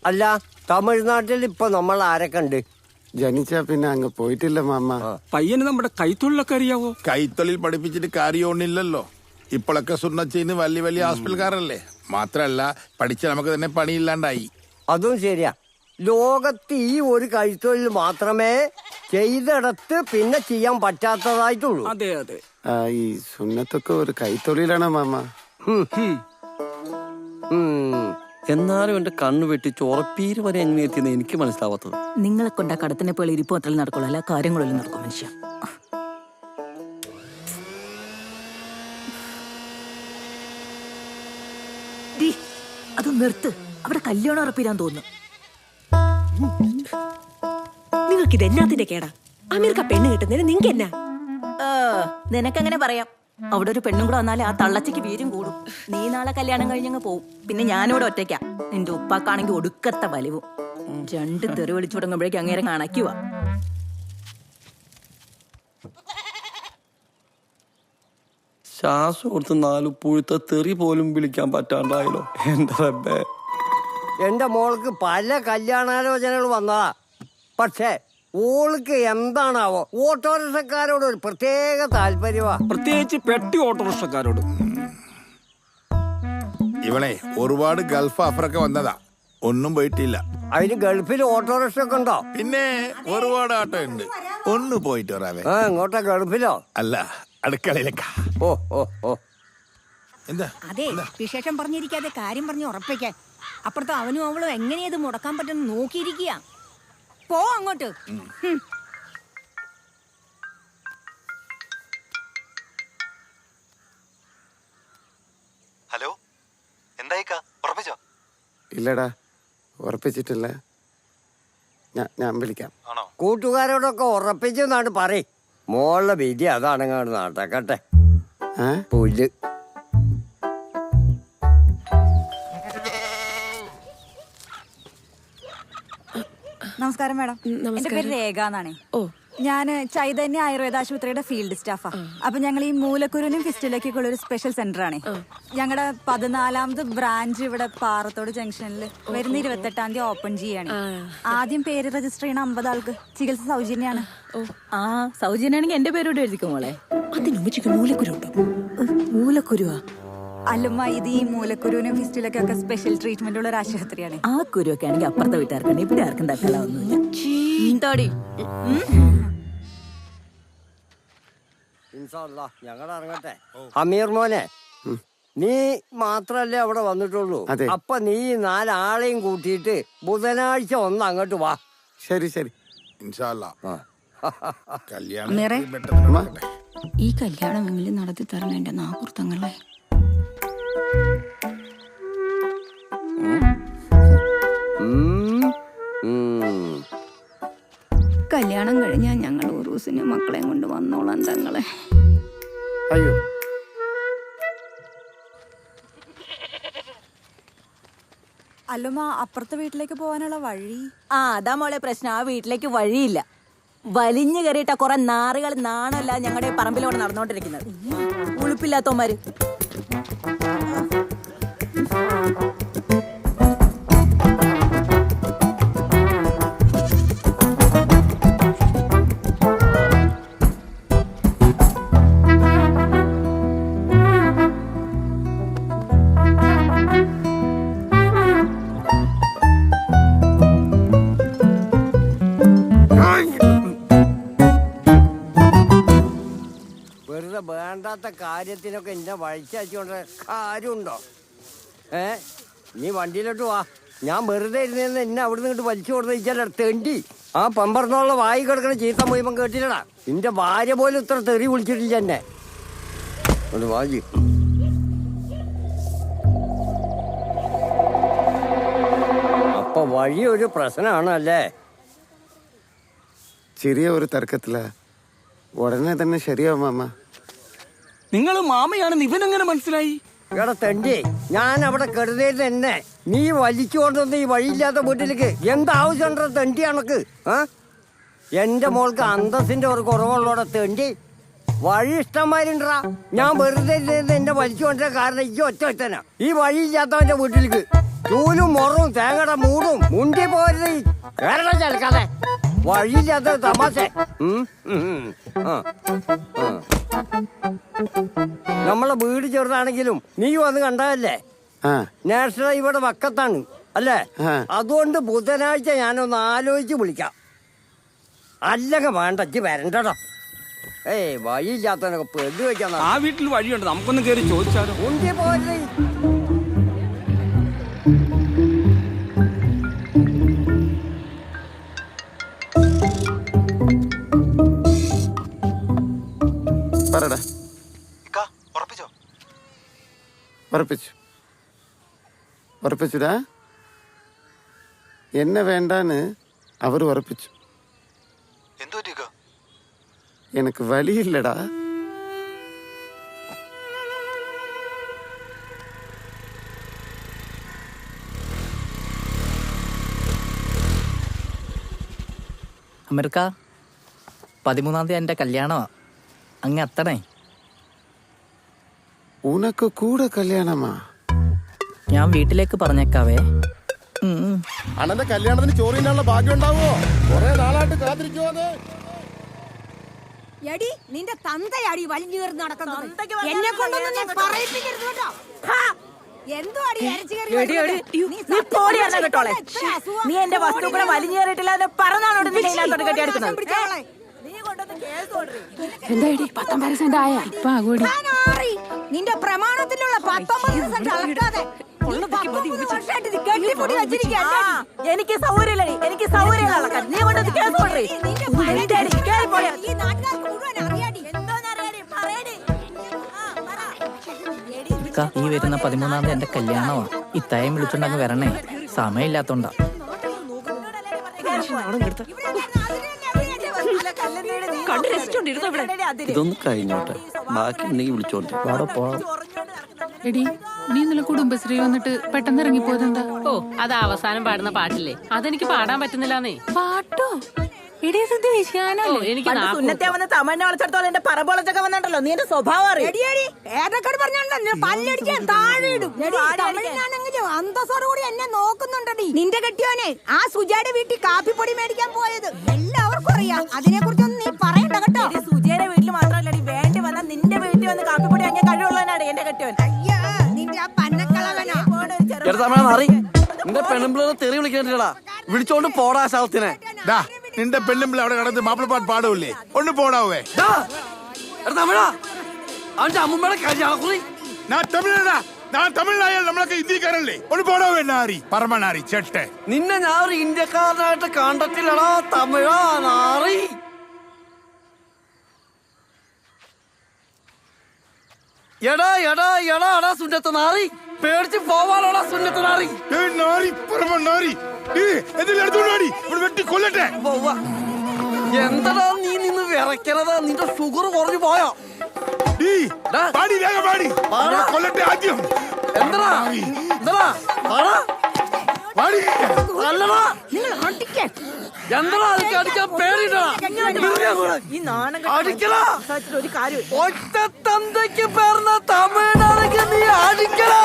അല്ല തമിഴ്നാട്ടിൽ ഇപ്പൊ നമ്മൾ ആരൊക്കെ ഉണ്ട്? ജനിച്ചാ പിന്നെ അങ്ങ് പോയിട്ടില്ല മാമ. പയ്യന് നമ്മുടെ കൈത്തൊഴിലൊക്കെ അറിയാവോ? കൈത്തൊഴിൽ പഠിപ്പിച്ചിട്ട് കാര്യമൊന്നുമില്ലല്ലോ. ഇപ്പോഴൊക്കെ സുന്നച്ചെയ്ന് വലിയ വലിയ ഹോസ്പിറ്റൽക്കാരല്ലേ. മാത്രല്ല പഠിച്ച നമുക്ക് തന്നെ പണിയില്ലാണ്ടായി. അതും ശരിയാ. ലോകത്ത് ഈ ഒരു കൈത്തൊഴിൽ മാത്രമേ ചെയ്തെടുത്ത് പിന്നെ ചെയ്യാൻ പറ്റാത്തതായിട്ടുള്ളൂ. അതെ അതെ. ഈ സുന്നത്തൊക്കെ ഒരു കൈത്തൊഴിലാണ് മാമ. എന്നാലും എന്റെ കണ്ണു വെട്ടിച്ച് ഉറപ്പീര് വരെ എങ്ങനെ എത്തിയെന്ന് എനിക്ക് മനസ്സിലാവാത്തത്. നിങ്ങളെ കൊണ്ട കടത്തിനെ പോലെ ഇരിപ്പ് അത്ര നടക്കുള്ളൂ, അല്ല കാര്യങ്ങളെല്ലാം നടക്കും മനുഷ്യ. അത് നിർത്ത്. അവിടെ കല്യാണം ഉറപ്പിരാൻ തോന്നുന്നു. നിങ്ങൾക്ക് ഇത് എന്നാത്തിന്റെ കേടാ? അമീർക്ക പെണ്ണ് കിട്ടുന്നതിന് നിങ്ങൾക്ക് എന്നാ? നിനക്കങ്ങനെ പറയാം. അവിടെ ഒരു പെണ്ണും കൂടെ വന്നാലേ ആ തള്ളച്ചയ്ക്ക് വീര്യം കൂടും. നീ നാളെ കല്യാണം കഴിഞ്ഞങ്ങ് പോവും. പിന്നെ ഞാനിവിടെ ഒറ്റയ്ക്കാ. നിന്റെ ഉപ്പാക്കാണെങ്കിൽ ഒടുക്കത്തെ വലിവും. 2 തെറി വിളിച്ചു തുടങ്ങുമ്പോഴേക്കും അങ്ങേരെ കണക്കുക. ശ്വാസം കൊടുത്ത് 4 പുഴുത്ത തെറി പോലും വിളിക്കാൻ പറ്റാണ്ടായല്ലോ എന്റെ റബ്ബേ. എന്റെ മോൾക്ക് പല കല്യാണാലോചനകൾ വന്നതാ. പക്ഷേ ഓൾക്ക് എന്താണാവോ ഓട്ടോറിക്ഷക്കാരോട് ഒരു പ്രത്യേക താല്പര്യമാ. പ്രത്യേകിച്ച് പെട്ടി ഓട്ടോറിക്ഷക്കാരോട്. ഇവളെ ഒരുപാട് ഗൾഫ് ഓഫറൊക്കെ വന്നതാ, ഒന്നും പോയിട്ടില്ല. അതിന് ഗൾഫിൽ ഓട്ടോറിക്ഷ ഒക്കെ ഉണ്ടോ? പിന്നെ ഒരുപാട് ആട്ടോ ഉണ്ട്. ഒന്ന് പോയിട്ട് വരാവേ. ഇങ്ങോട്ടാ ഗൾഫിലോ? അല്ല, അടുക്കളയിലേക്കാ. ഓ ഓ ഓ. എന്താ? അതെ, വിശേഷം പറഞ്ഞിരിക്കാതെ കാര്യം പറഞ്ഞ് ഉറപ്പിക്കാൻ. അപ്പുറത്ത് അവനും അവളും എങ്ങനെയത് മുടക്കാൻ പറ്റുന്ന നോക്കിയിരിക്കുക. പോ അങ്ങോട്ട്. ഹലോ, എന്തായിക്കാ? ഉറപ്പിച്ചോ? ഇല്ലടാ, ഉറപ്പിച്ചിട്ടില്ല. ഞാൻ വിളിക്കാം. ആണോ? കൂട്ടുകാരോടൊക്കെ ഉറപ്പിച്ചെന്നാണ് പറയും. മോളുടെ വിധി അതാണെങ്ങാണ് നാട്ടക്കട്ടെ. പുല്ല്. നമസ്കാരം മാഡം. എന്റെ പേര് രേഖ എന്നാണേ. ഞാൻ ചൈതന്യ ആയുർവേദ ആശുപത്രിയുടെ ഫീൽഡ് സ്റ്റാഫാ. അപ്പൊ ഞങ്ങൾ ഈ മൂലക്കുരുവിനും ഫിസ്റ്റുലയ്ക്കൊക്കെ ഉള്ള ഒരു സ്പെഷ്യൽ സെന്റർ ആണ്. ഞങ്ങളുടെ 14ാമത് ബ്രാഞ്ച് ഇവിടെ പാറത്തോട് ജംഗ്ഷനിൽ വരുന്ന 28-ാം തീയതി ഓപ്പൺ ചെയ്യാണ്. ആദ്യം പേര് രജിസ്റ്റർ ചെയ്യണ 50 ആൾക്ക് ചികിത്സ സൗജന്യമാണ്. ആ സൗജന്യാണെങ്കിൽ എന്റെ പേരോട് എഴുതിക്കും മോളെ. അതിനുമ്മച്ചിക്ക് മൂലക്കുരു ഉണ്ടോ? മൂലക്കുരുവാ? അല്ലുമ്മ, ഇത് ഈ മൂലക്കുരുവിനും ഫിസ്റ്റുലയ്ക്കൊക്കെ സ്പെഷ്യൽ ട്രീറ്റ്മെന്റ് ഉള്ള ഒരു ആശുപത്രിയാണ്. ആ കുരുവൊക്കെ ആണെങ്കിൽ അപ്പുറത്തെ വീട്ടുകാർക്കുണ്ട്, ഇവിടെ ആർക്കും തക്കലാവുന്നില്ല. ഞങ്ങൾ ഇറങ്ങട്ടെ. അമീർ മോനെ, നീ മാത്രല്ലേ അവിടെ വന്നിട്ടുള്ളൂ? അപ്പൊ നീ 4 ആളെയും കൂട്ടിയിട്ട് ബുധനാഴ്ച ഒന്ന് അങ്ങോട്ട് വാ. ശരി ശരി. ഈ കല്യാണം എങ്കിലും നടത്തി തരണം എന്റെ നാകുർത്തങ്ങളെ. കല്യാണം കഴിഞ്ഞാൽ ഞങ്ങൾ ഉറൂസിന് മക്കളെയും കൊണ്ട് വന്നോളാം തങ്ങളെ. അയ്യോ, അല്ലുമ്മ, അപ്പുറത്തെ വീട്ടിലേക്ക് പോകാനുള്ള വഴി? അതാ മോളെ പ്രശ്നം. ആ വീട്ടിലേക്ക് വഴിയില്ല. വലിഞ്ഞു കയറിയിട്ട കുറെ നാറുകൾ നാണല്ല ഞങ്ങളുടെ പറമ്പിലോടെ നടന്നുകൊണ്ടിരിക്കുന്നത്. ഉളുപ്പില്ലാത്തവന്മാര്. വെറുതെ വേണ്ടാത്ത കാര്യത്തിനൊക്കെ എന്നെ വഴിച്ചയച്ചുകൊണ്ട് കാര്യമുണ്ടോ? നീ വണ്ടിയിലോട്ട് വാ. ഞാൻ വെറുതെ ഇരുന്ന് എന്നെ അവിടെ നിന്ന് വലിച്ചു കൊടുത്ത് ഇച്ചാൽ തെണ്ടി ആ പമ്പറന്നുള്ള വായി കിടക്കണ ചീത്ത മുഴുവൻ കേട്ടില്ലടാ. നിന്റെ ഭാര്യ പോലും ഇത്ര തെറി വിളിച്ചിട്ടില്ല എന്നെ. ഒന്ന് വാജി. അപ്പൊ വഴി ഒരു പ്രശ്നമാണല്ലേ? ചെറിയ ഒരു തർക്കത്തില ഉടനെ തന്നെ ശരിയാവും മാമ. നിങ്ങൾ മാമയാണെന്ന് ഇവനെങ്ങനെ മനസ്സിലായി? എടാ തെണ്ടി, ഞാൻ അവിടെ കരുതരുത് എന്നെ. നീ വലിച്ചു കൊണ്ടുവന്ന് ഈ വഴിയില്ലാത്ത വീട്ടിലേക്ക് എന്താവശ്യമുണ്ടോ തെണ്ടി കണക്ക്? എന്റെ മോൾക്ക് അന്തസ്സിന്റെ ഒരു കുറവുള്ളോടെ തെണ്ടി. വഴി ഇഷ്ടംമാരുണ്ടാ. ഞാൻ വെറുതെ എന്നെ വലിച്ചു കൊണ്ടുവരാൻ കാരണം ഈ ഒറ്റ ഒറ്റനാ. ഈ വഴിയില്ലാത്തവന്റെ വീട്ടിലേക്ക് ചൂലും മൊറും തേങ്ങയുടെ മൂടും മുണ്ടി പോരുത് കേരളം ചേർക്കാതെ വഴിയില്ലാത്ത തമാശ. നമ്മളെ വീട് ചെറുതാണെങ്കിലും നീ വന്ന് കണ്ടതല്ലേ? നാഷണൽ ഇവിടെ വക്കത്താണ് അല്ലേ? അതുകൊണ്ട് ബുധനാഴ്ച ഞാനൊന്ന് ആലോചിച്ച് വിളിക്കാം. അല്ലെങ്കിൽ വേണ്ട ഇജ്ജ് വരണ്ടോ. ഏയ് വഴിയില്ലാത്തവനൊക്കെ പെടു വെക്കാൻ. ആ വീട്ടിൽ വഴിയുണ്ട്, നമുക്കൊന്ന് കയറി ചോദിച്ചാലോ? മുണ്ടി പോരുത്. പറടാ. ഉറപ്പിച്ചോ? ഉറപ്പിച്ചുടാ. എന്നെ വേണ്ടാന്ന് അവർ ഉറപ്പിച്ചു. എന്തു പറ്റിക്ക? എനിക്ക് വലിയില്ലടാ. അമീർക്ക, 13-ാം തീയതി എൻ്റെ കല്യാണമാ, അങ്ങ് എത്തണേ. ഉനക്ക് കൂടെ കല്യാണമാ? ഞാൻ വീട്ടിലേക്ക് പറഞ്ഞേക്കാവേ. അണ്ണന്റെ കല്യാണത്തിന് ചോറിനുള്ള ഭാഗ്യം ഉണ്ടാവോ? കുറെ നാളായിട്ട് കാത്തിരിക്കുവാന്ന്. എടി നിന്റെ തന്തയാടി വലിഞ്ഞു കയറി നടക്കുന്നത്. എന്നെ കൊണ്ടൊന്നും നീ പറയിപ്പിക്കരുത് കേട്ടോ. എന്തുവാടി നീ എന്റെ വസ്തുക്കളെ വലിഞ്ഞേറിയിട്ടില്ല പറഞ്ഞാണോ കെട്ടിയെടുക്കുന്നത്? നിന്റെ പ്രമാണത്തിലുള്ള 19% അളക്കാതെ എനിക്ക് സൗകര്യമില്ലടി, എനിക്ക് സൗകര്യം അളക്കാൻ. നീ കൊണ്ടത് കേസ് കൊണ്ടേ. ഈ വരുന്ന 13-ാം തീയതി എൻ്റെ കല്യാണമാ. ഇത്തായം വിളിച്ചോണ്ടങ്ങ് വരണേ, സമയമില്ലാത്തോണ്ടാ. ഇതൊന്ന് കഴിഞ്ഞോട്ടെ, ബാക്കി ഉണ്ടെങ്കിൽ വിളിച്ചോണ്ട് അവിടെ പോവാം. എടി, നീ ഇന്നലെ കുടുംബശ്രീ വന്നിട്ട് പെട്ടെന്ന് ഇറങ്ങിപ്പോയതെന്താ? ഓ, അത് അവസാനം പാടുന്ന പാട്ടില്ലേ, അതെനിക്ക് പാടാൻ പറ്റുന്നില്ലാന്നേ. പാട്ടോ? എടി, എനിക്ക് സുന്നത്തെ വന്ന് തമിഴിനെ വളച്ചെടുത്തോളം എന്റെ പറമ്പോളച്ചൊക്കെ വന്നിട്ടല്ലോ. നീ എന്റെ സ്വഭാവം അന്തസ്സോടുകൂടി എന്നെ നോക്കുന്നുണ്ടടി. നിന്റെ കെട്ടിയോനെ ആ സുജയുടെ വീട്ടിൽ കാപ്പിപ്പൊടി മേടിക്കാൻ പോയത് എല്ലാവർക്കും അറിയാം. അതിനെ കുറിച്ചൊന്നും നീ പറയണ്ട കേട്ടോ. സുജയുടെ വീട്ടിൽ മാത്രമല്ലടി, വേണ്ടി വന്നാൽ നിന്റെ വീട്ടിൽ വന്ന് കാപ്പിപ്പൊടി അങ്ങനെ കഴിവുള്ളവനാണ് എന്റെ കെട്ടിയോൻ. അയ്യാ, നിന്റെ ആ പന്നക്കളവനാ. നിന്റെ പെണ്ണുമ്പിള്ളേരെ തെറി വിളിക്കണ്ടാ, വിളിച്ചോണ്ട് പോടാ ശവത്തിനെ. നിന്റെ പെണ്ണുമ്പിള്ള അവിടെ കിടന്ന് മാപ്പിളപ്പാട്ട് പാടൂല്ലേ? ഒന്ന് പോടാവേ. അവന്റെ അമ്മൂമ്മയുടെ കല്യാണക്കുറി. ഞാൻ തമിഴ്നായാൽ നമ്മളൊക്കെ ഹിന്ദിക്കാരല്ലേ? ഒന്ന് പോടാവേ. നാരി പരമനാരി ചെട്ടെ. നിന്നെ ഞാൻ ഒരു ഇന്ത്യക്കാരനായിട്ട് കണ്ടിട്ടില്ലടാ തമിഴാ നാറി. എടാ എടാ എടാ എടാ സുന്നത്ത് നാറി, പേടിച്ച് പോവാനോടാ സുന്നത്ത് നാറി. നാരി പരമനാരി വെട്ടി കൊല്ലട്ടെ. എന്തടാ നീ നിന്ന് വിറയ്ക്കണത്? നിന്റെ ഷുഗർ കുറഞ്ഞു പോയോ? കൊല്ലട്ടെ ആദ്യം. എന്തടാ എന്തടാ അടിക്കാൻ പേടിട്ടാ? അടിക്കലാ ഒറ്റ തന്തയ്ക്ക് പേർന്ന തമിഴ്നാണെങ്കിൽ നീ അടിക്കലാ.